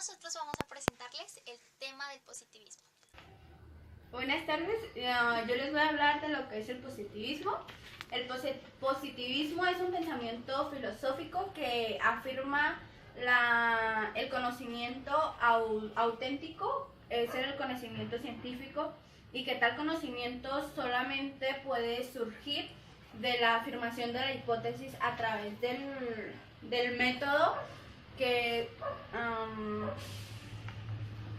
nosotros vamos a presentarles el tema del positivismo. Buenas tardes, yo les voy a hablar de lo que es el positivismo. El positivismo es un pensamiento filosófico que afirma el conocimiento auténtico, ser el conocimiento científico, y que tal conocimiento solamente puede surgir de la afirmación de la hipótesis a través del método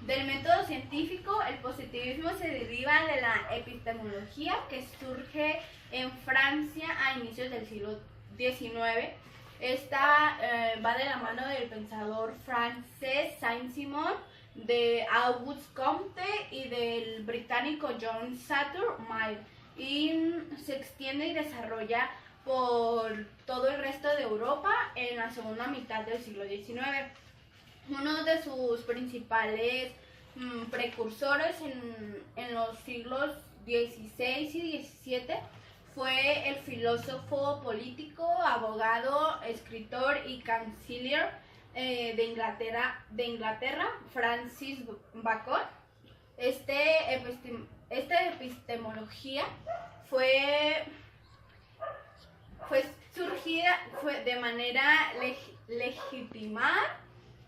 del método científico. El positivismo se deriva de la epistemología, que surge en Francia a inicios del siglo XIX. Esta va de la mano del pensador francés Saint-Simon, de Auguste Comte y del británico John Stuart Mill, y se extiende y desarrolla por todo el resto de Europa en la segunda mitad del siglo XIX. Uno de sus principales precursores en los siglos XVI y XVII fue el filósofo político, abogado, escritor y canciller de Inglaterra, Francis Bacon. Esta epistemología fue de manera legitimada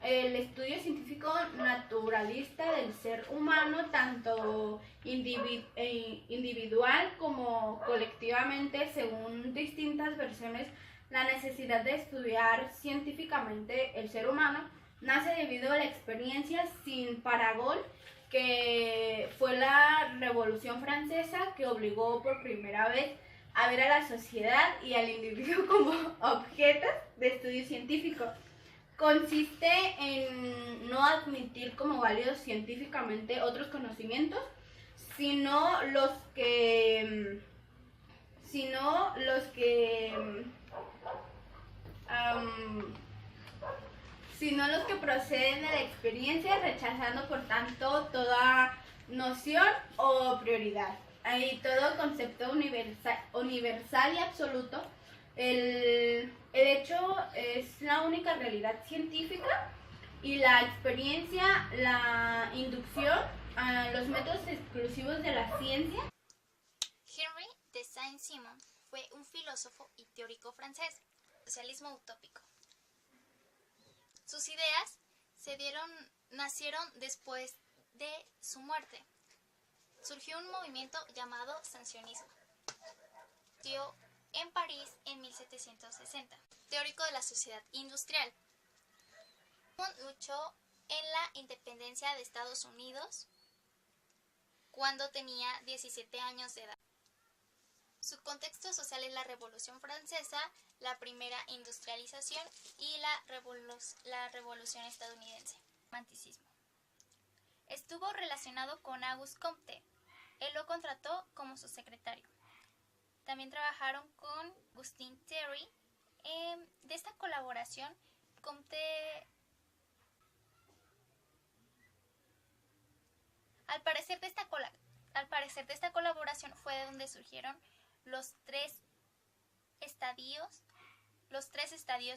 el estudio científico naturalista del ser humano, tanto individual como colectivamente. Según distintas versiones, la necesidad de estudiar científicamente el ser humano nace debido a la experiencia sin parangón que fue la Revolución Francesa, que obligó por primera vez a ver a la sociedad y al individuo como objetos de estudio científico. Consiste en no admitir como válidos científicamente otros conocimientos, sino los que proceden de la experiencia, rechazando por tanto toda noción o prioridad. Hay todo concepto universal y absoluto. El hecho es la única realidad científica, y la experiencia, la inducción, los métodos exclusivos de la ciencia. Henri de Saint-Simon fue un filósofo y teórico francés, socialismo utópico. Sus ideas nacieron después de su muerte. Surgió un movimiento llamado sancionismo. Dio en París en 1760. Teórico de la sociedad industrial. Luchó en la independencia de Estados Unidos cuando tenía 17 años de edad. Su contexto social es la Revolución Francesa, la primera industrialización y la Revolución estadounidense. Romanticismo. Estuvo relacionado con Auguste Comte. Él lo contrató como su secretario. También trabajaron con Augustin Thierry. De esta colaboración, Comte, al parecer de esta colaboración fue de donde surgieron los tres estadios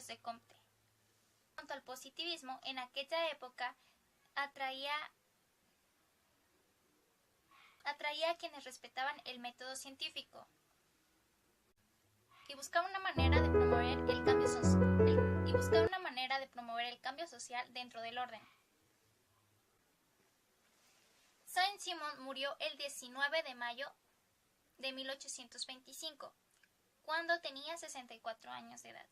de Comte. En cuanto al positivismo, en aquella época atraía a quienes respetaban el método científico y buscaba una manera de promover el cambio social dentro del orden. Saint-Simon murió el 19 de mayo de 1825, cuando tenía 64 años de edad.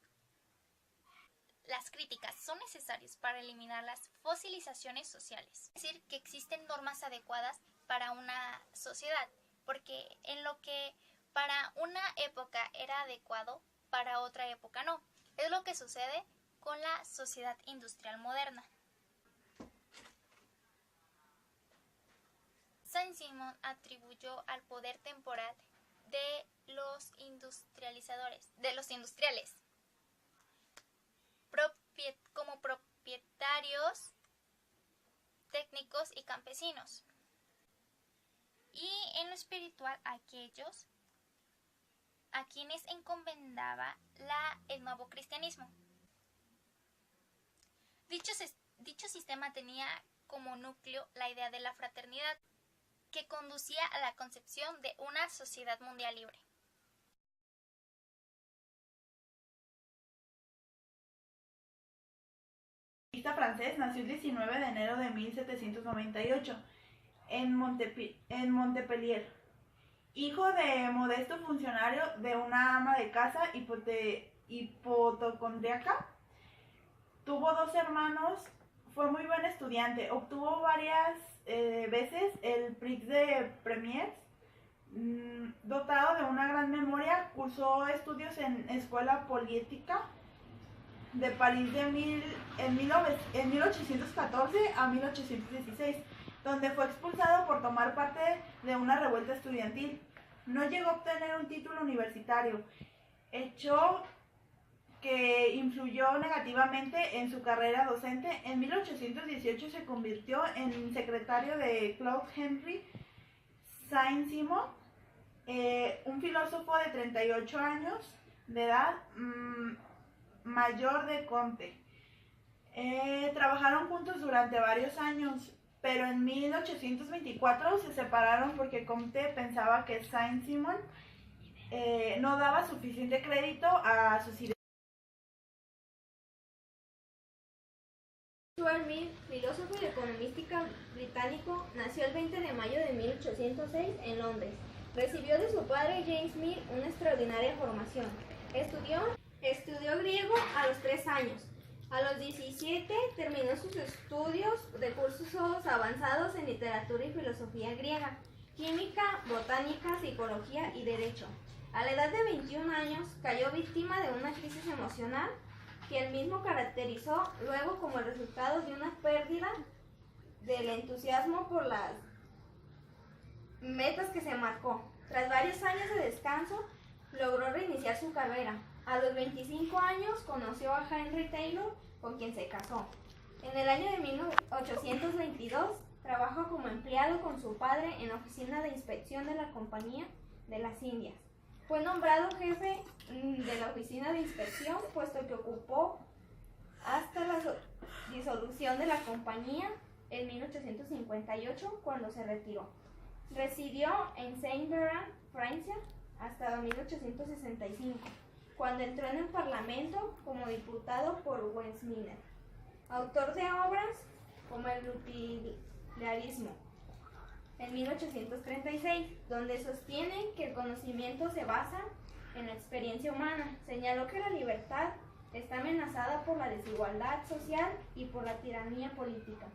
Las críticas son necesarias para eliminar las fosilizaciones sociales, es decir, que existen normas adecuadas para una sociedad, porque en lo que para una época era adecuado, para otra época no. Es lo que sucede con la sociedad industrial moderna. Saint-Simon atribuyó al poder temporal de los industriales, como propietarios, técnicos y campesinos, y en lo espiritual aquellos a quienes encomendaba el nuevo cristianismo. Dicho sistema tenía como núcleo la idea de la fraternidad, que conducía a la concepción de una sociedad mundial libre. El artista francés nació el 19 de enero de 1798 en Montpellier. Hijo de modesto funcionario de una ama de casa hipocondríaca, tuvo 2 hermanos, fue muy buen estudiante, obtuvo varias veces el Prix de Premiers, dotado de una gran memoria, cursó estudios en Escuela Politécnica de París en 1814 a 1816, donde fue expulsado por tomar parte de una revuelta estudiantil. No llegó a obtener un título universitario, hecho que influyó negativamente en su carrera docente. En 1818 se convirtió en secretario de Claude Henry Saint-Simon, un filósofo de 38 años de edad, mayor de Comte. Trabajaron juntos durante varios años, pero en 1824 se separaron porque Comte pensaba que Saint-Simon no daba suficiente crédito a sus ideas. Stuart Mill, filósofo y economista británico, nació el 20 de mayo de 1806 en Londres. Recibió de su padre James Mill una extraordinaria formación. Estudió griego a los 3 años. A los 17 terminó sus estudios de cursos avanzados en literatura y filosofía griega, química, botánica, psicología y derecho. A la edad de 21 años cayó víctima de una crisis emocional que él mismo caracterizó luego como el resultado de una pérdida del entusiasmo por las metas que se marcó. Tras varios años de descanso, logró reiniciar su carrera. A los 25 años conoció a Henry Taylor, con quien se casó. En el año de 1822 trabajó como empleado con su padre en la oficina de inspección de la Compañía de las Indias. Fue nombrado jefe de la oficina de inspección, puesto que ocupó hasta la disolución de la compañía en 1858, cuando se retiró. Residió en Saint-Véran, Francia, hasta 1865, cuando entró en el Parlamento como diputado por Westminster. Autor de obras como El utilitarismo, en 1836, donde sostiene que el conocimiento se basa en la experiencia humana. Señaló que la libertad está amenazada por la desigualdad social y por la tiranía política.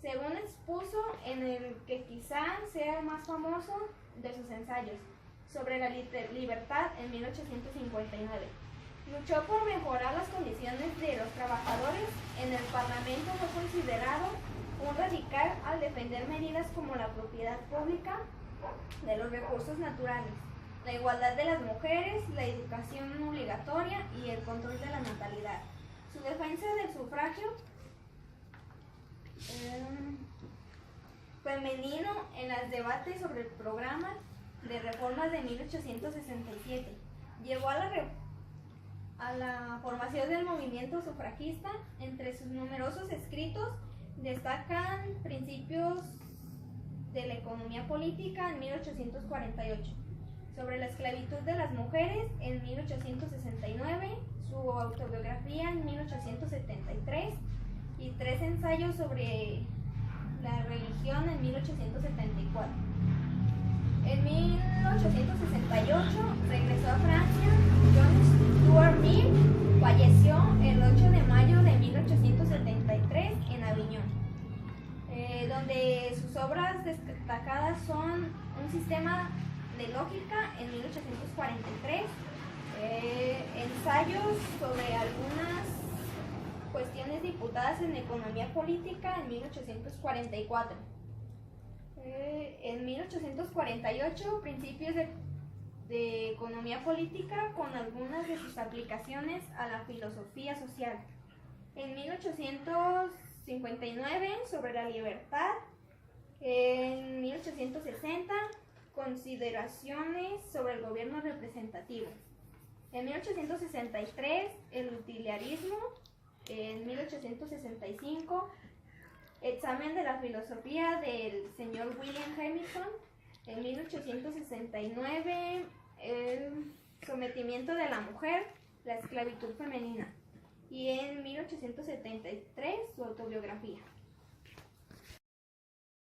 Según expuso en el que quizá sea el más famoso de sus ensayos, sobre la libertad en 1859. Luchó por mejorar las condiciones de los trabajadores. En el Parlamento fue considerado un radical al defender medidas como la propiedad pública de los recursos naturales, la igualdad de las mujeres, la educación obligatoria y el control de la natalidad. Su defensa del sufragio femenino en los debates sobre el programa de reformas de 1867 llevó a la formación del movimiento sufragista. Entre sus numerosos escritos destacan Principios de la economía política en 1848, sobre la esclavitud de las mujeres en 1869, su autobiografía en 1873 y 3 ensayos sobre la religión en 1874. En 1868 regresó a Francia. John Stuart Mill falleció el 8 de mayo de 1873 en Aviñón, donde sus obras destacadas son Un sistema de lógica en 1843, ensayos sobre algunas cuestiones diputadas en economía política en 1844. En 1848, Principios de economía política con algunas de sus aplicaciones a la filosofía social. En 1859, sobre la libertad. En 1860, Consideraciones sobre el gobierno representativo. En 1863, El utilitarismo. En 1865, examen de la filosofía del señor William Hamilton. En 1869, el sometimiento de la mujer, la esclavitud femenina. Y en 1873, su autobiografía.